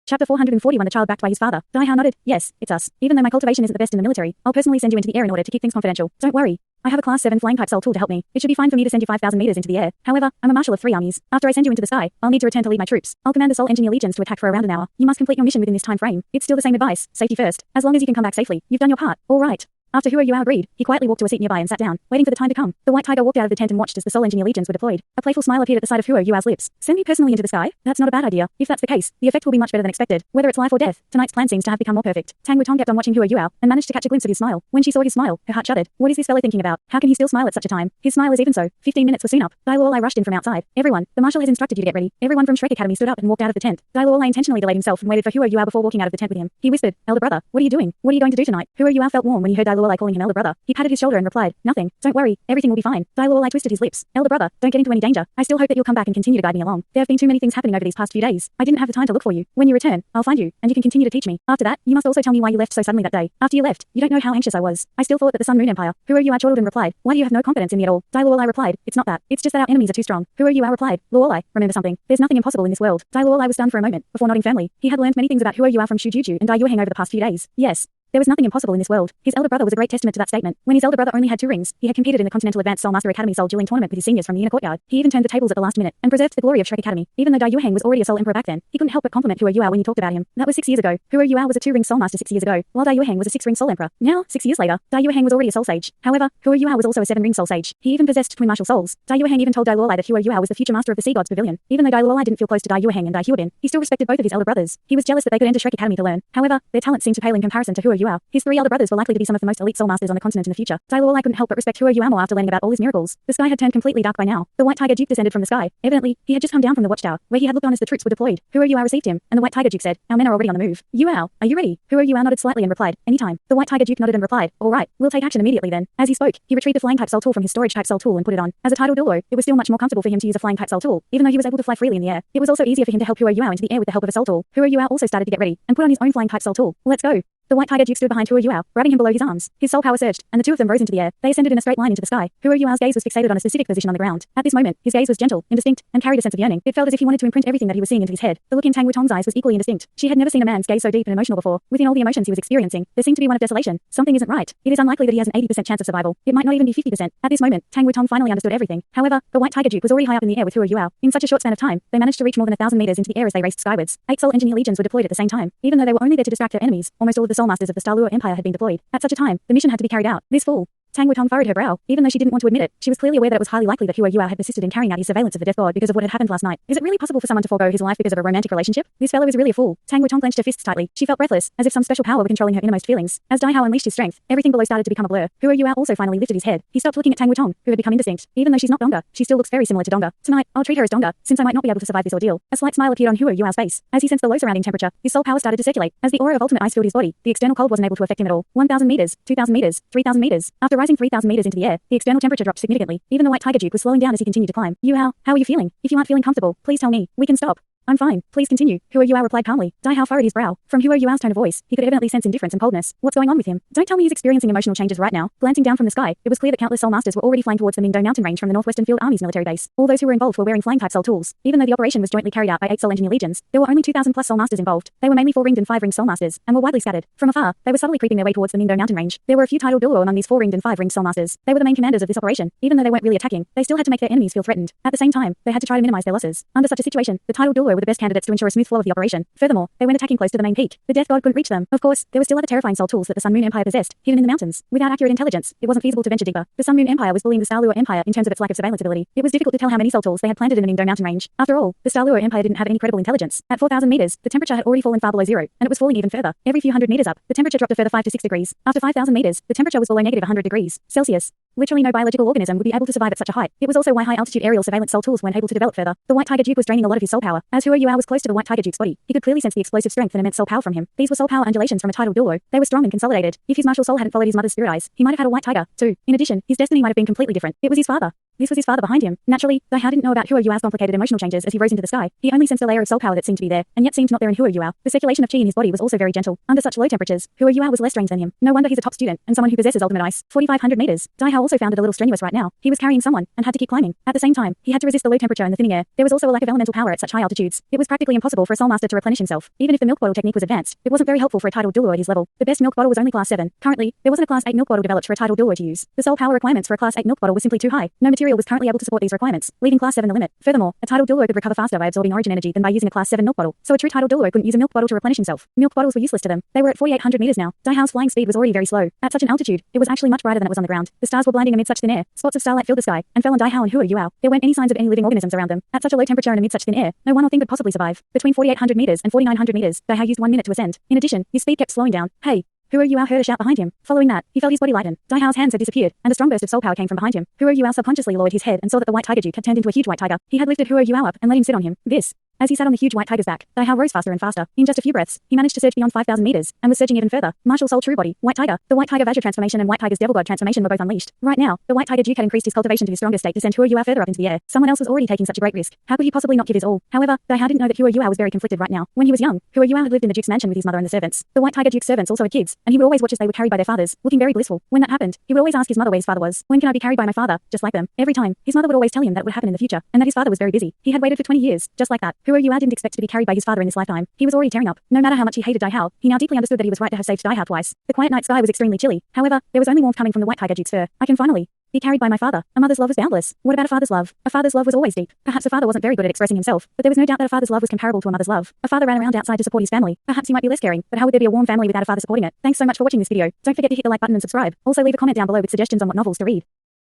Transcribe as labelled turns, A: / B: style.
A: Chapter 441 The child backed by his father. Daihao nodded. Yes, it's us. Even though my cultivation isn't the best in the military, I'll personally send you into the air in order to keep things confidential. Don't worry. I have a Class 7 flying type soul tool to help me. It should be fine for me to send you 5,000 meters into the air. However, I'm a marshal of 3 armies. After I send you into the sky, I'll need to return to lead my troops. I'll command the Soul Engineer Legions to attack for around an hour. You must complete your mission within this time frame. It's still the same advice. Safety first. As long as you can come back safely, you've done your part. All right. After Huo Yuao agreed, he quietly walked to a seat nearby and sat down, waiting for the time to come. The White Tiger walked out of the tent and watched as the Soul Engineer Legions were deployed. A playful smile appeared at the side of Huo Yuao's lips. Send me personally into the sky? That's not a bad idea. If that's the case, the effect will be much better than expected. Whether it's life or death, tonight's plan seems to have become more perfect. Tang Wutong kept on watching Huo Yuao and managed to catch a glimpse of his smile. When she saw his smile, her heart shuddered. What is this fellow thinking about? How can he still smile at such a time? His smile is even so. 15 minutes were soon up. Dalu rushed in from outside. Everyone, the marshal has instructed you to get ready. Everyone from Shrek Academy stood up and walked out of the tent. Dalu intentionally delayed himself and waited for Huo Yuao before walking out of the tent with him. He whispered, "Elder brother, what are you doing? What are you going to do tonight?" Huo Yuao felt warm when he heard Dalu calling him elder brother. He patted his shoulder and replied, "Nothing. Don't worry. Everything will be fine." Dalu twisted his lips. "Elder brother, don't get into any danger. I still hope that you'll come back and continue to guide me along. There have been too many things happening over these past few days. I didn't have the time to look for you. When you return, I'll find you, and you can continue to teach me. After that, you must also tell me why you left so suddenly that day. After you left, you don't know how anxious I was. I still thought that the Sun Moon Empire." Huo Yuao chortled and replied, "Why do you have no confidence in me at all?" Dalu replied, "It's not that. It's just that our enemies are too strong." Huo Yuao replied, "Luolai, remember something. There's nothing impossible in this world." Dalu was stunned for a moment, before nodding firmly. He had learned many things about Huo Yuao from Shu Juju and Dai Yueheng over the past few days. Yes. There was nothing impossible in this world. His elder brother was a great testament to that statement. When his elder brother only had 2 rings, he had competed in the Continental Advanced Soul Master Academy Soul Dueling Tournament with his seniors from the inner courtyard. He even turned the tables at the last minute and preserved the glory of Shrek Academy. Even though Dai Yueheng was already a Soul Emperor back then, he couldn't help but compliment Huo Yuao when he talked about him. That was 6 years ago. Huo Yuao was a 2-ring Soul Master 6 years ago, while Dai Yueheng was a 6-ring Soul Emperor. Now, 6 years later, Dai Yueheng was already a Soul Sage. However, Huo Yuao was also a 7-ring Soul Sage. He even possessed twin martial souls. Dai Yueheng even told Dai Luolai that Huo Yuao was the future master of the Sea Gods Pavilion. Even though Dai Luolai didn't feel close to Dai Yueheng and Dai Huobin, he still respected both of his elder brothers. He was jealous that they could enter Shrek Academy to learn. However, their talents seemed to pale in comparison to Huo Yuao. His 3 elder brothers were likely to be some of the most elite Soul Masters on the continent in the future. Dai Luolai couldn't help but respect Huo Yuao more after learning about all his miracles. The sky had turned completely dark by now. The White Tiger Duke descended from the sky. Evidently, he had just come down from the watchtower, where he had looked on as the troops were deployed. Huo Yuao received him, and the White Tiger Duke said, "Our men are already on the move. Yuao, are you ready?" Huo Yuao nodded slightly and replied, "Anytime." The White Tiger Duke nodded and replied, "All right, we'll take action immediately then." As he spoke, he retrieved the flying type soul tool from his storage type soul tool and put it on. As a title Douluo, it was still much more comfortable for him to use a flying type soul tool, even though he was able to fly freely in the air. It was also easier for him to help Huo Yuao into the air with the help of a soul tool. Huo Yuao also started to get ready and put on his own flying type soul tool. "Let's go." The White Tiger Duke stood behind Huo Yuao, grabbing him below his arms. His soul power surged, and the 2 of them rose into the air. They ascended in a straight line into the sky. Huo Yuao's gaze was fixated on a specific position on the ground. At this moment, his gaze was gentle, indistinct, and carried a sense of yearning. It felt as if he wanted to imprint everything that he was seeing into his head. The look in Tang Wutong's eyes was equally indistinct. She had never seen a man's gaze so deep and emotional before. Within all the emotions he was experiencing, there seemed to be one of desolation. Something isn't right. It is unlikely that he has an 80% chance of survival. It might not even be 50%. At this moment, Tang Wutong finally understood everything. However, the White Tiger Duke was already high up in the air with Huo Yuao. In such a short span of time, they managed to reach more than 1,000 meters into the air as they raced skywards. 8 Soul Engineer Legions were deployed at the same time. Even though they were only there to distract their enemies, almost all of the Soul Masters of the Dalu Empire had been deployed. At such a time, the mission had to be carried out. This fool. Tang Wutong furrowed her brow. Even though she didn't want to admit it, she was clearly aware that it was highly likely that Huo Yuao had persisted in carrying out his surveillance of the Death God because of what had happened last night. Is it really possible for someone to forego his life because of a romantic relationship? This fellow is really a fool. Tang Wutong clenched her fists tightly. She felt breathless, as if some special power were controlling her innermost feelings. As Daihao unleashed his strength, everything below started to become a blur. Huo Yuao also finally lifted his head. He stopped looking at Tang Wutong, who had become indistinct. Even though she's not Donga, she still looks very similar to Donga. Tonight, I'll treat her as Donga, since I might not be able to survive this ordeal. A slight smile appeared on Huo Yuao's face. As he sensed the low surrounding temperature, his soul power started to circulate. As the aura of ultimate ice filled his body, the external cold wasn't able to affect him at all. 1,000 meters, 2,000 meters, 3,000 meters. After rising 3,000 meters into the air, the external temperature dropped significantly. Even the White Tiger Duke was slowing down as he continued to climb. "Yuao, how are you feeling? If you aren't feeling comfortable, please tell me. We can stop." "I'm fine. Please continue." Huo Yuao replied calmly. Daihao furrowed his brow. From Huo Yuao's tone of voice, he could evidently sense indifference and coldness. What's going on with him? Don't tell me he's experiencing emotional changes right now. Glancing down from the sky, it was clear that countless Soul Masters were already flying towards the Mingdo mountain range from the Northwestern Field Army's military base. All those who were involved were wearing flying type soul tools. Even though the operation was jointly carried out by 8 Soul Engineer Legions, there were only 2,000 plus Soul Masters involved. They were mainly 4-ringed and 5-ringed Soul Masters, and were widely scattered. From afar, they were subtly creeping their way towards the Mingdo mountain range. There were a few titled Douluo among these 4-ringed and 5-ringed Soul Masters. They were the main commanders of this operation. Even though they weren't really attacking, they still had to make their enemies feel threatened. At the same time, they had to try to minimize their losses. Under such a situation, the titled Douluo were the best candidates to ensure a smooth flow of the operation. Furthermore, they weren't attacking close to the main peak. The Death God couldn't reach them. Of course, there were still other terrifying soul tools that the Sun Moon Empire possessed, hidden in the mountains. Without accurate intelligence, it wasn't feasible to venture deeper. The Sun Moon Empire was bullying the Dalu Empire in terms of its lack of surveillance ability. It was difficult to tell how many soul tools they had planted in the Mingdo mountain range. After all, the Dalu Empire didn't have any credible intelligence. At 4,000 meters, the temperature had already fallen far below zero, and it was falling even further. Every few hundred meters up, the temperature dropped a further 5 to 6 degrees. After 5,000 meters, the temperature was below negative 100 degrees Celsius. Literally no biological organism would be able to survive at such a height. It was also why high-altitude aerial surveillance soul tools weren't able to develop further. The White Tiger Duke was draining a lot of his soul power. As Huo Yuao was close to the White Tiger Duke's body, he could clearly sense the explosive strength and immense soul power from him. These were soul power undulations from a titled Douluo. They were strong and consolidated. If his martial soul hadn't followed his mother's spirit eyes, he might have had a White Tiger, too. In addition, his destiny might have been completely different. It was his father. This was his father behind him. Naturally, Daihao didn't know about Huo Yuao's complicated emotional changes as he rose into the sky. He only sensed a layer of soul power that seemed to be there, and yet seemed not there in Huo Yuao. The circulation of qi in his body was also very gentle. Under such low temperatures, Huo Yuao was less strange than him. No wonder he's a top student, and someone who possesses ultimate ice. 4,500 meters. Daihao also found it a little strenuous right now. He was carrying someone, and had to keep climbing. At the same time, he had to resist the low temperature and the thinning air. There was also a lack of elemental power at such high altitudes. It was practically impossible for a soul master to replenish himself. Even if the milk bottle technique was advanced, it wasn't very helpful for a titled Douluo at his level. The best milk bottle was only class 7. Currently, there wasn't a class 8 milk bottle developed for a titled Douluo to use. The soul power requirements for a class 8 milk bottle was simply too high. No material was currently able to support these requirements, leaving class 7 the limit. Furthermore, a titled Douluo could recover faster by absorbing origin energy than by using a class 7 milk bottle. So a true titled Douluo couldn't use a milk bottle to replenish himself. Milk bottles were useless to them. They were at 4,800 meters now. Daihao's flying speed was already very slow. At such an altitude, it was actually much brighter than it was on the ground. The stars were blinding amid such thin air. Spots of starlight filled the sky and fell on Daihao and Huo Yuao. There weren't any signs of any living organisms around them. At such a low temperature and amid such thin air, no one or thing could possibly survive. Between 4,800 meters and 4,900 meters, Daihao used 1 minute to ascend. In addition, his speed kept slowing down. Hey! Huo Yuao heard a shout behind him. Following that, he felt his body lighten. Daihao's hands had disappeared, and a strong burst of soul power came from behind him. Huo Yuao subconsciously lowered his head and saw that the white tiger duke had turned into a huge white tiger. He had lifted Huo Yuao up and let him sit on him. As he sat on the huge white tiger's back, Daihao rose faster and faster. In just a few breaths, he managed to surge beyond 5,000 meters, and was surging even further. Martial Soul True Body, White Tiger. The White Tiger Vajra transformation and White Tiger's Devil God transformation were both unleashed. Right now, the White Tiger Duke had increased his cultivation to his strongest state to send Huo Yuao further up into the air. Someone else was already taking such a great risk. How could he possibly not give his all? However, Daihao didn't know that Huo Yuao was very conflicted right now. When he was young, Huo Yuao had lived in the Duke's mansion with his mother and the servants. The White Tiger Duke's servants also had kids, and he would always watch as they were carried by their fathers, looking very blissful. When that happened, he would always ask his mother where his father was. When can I be carried by my father, just like them? Every time, his mother would always tell him that it would happen in the future, and that his father was very busy. He had waited for 20 years, just like that. Huo Yuao didn't expect to be carried by his father in this lifetime. He was already tearing up. No matter how much he hated Daihao, he now deeply understood that he was right to have saved Daihao twice. The quiet night sky was extremely chilly. However, there was only warmth coming from the White Tiger Duke's fur. I can finally be carried by my father. A mother's love was boundless. What about a father's love? A father's love was always deep. Perhaps a father wasn't very good at expressing himself, but there was no doubt that a father's love was comparable to a mother's love. A father ran around outside to support his family. Perhaps he might be less caring, but how would there be a warm family without a father supporting it? Thanks so much for watching this video. Don't forget to hit the like button and subscribe. Also leave a comment down below with suggestions on what novels to read.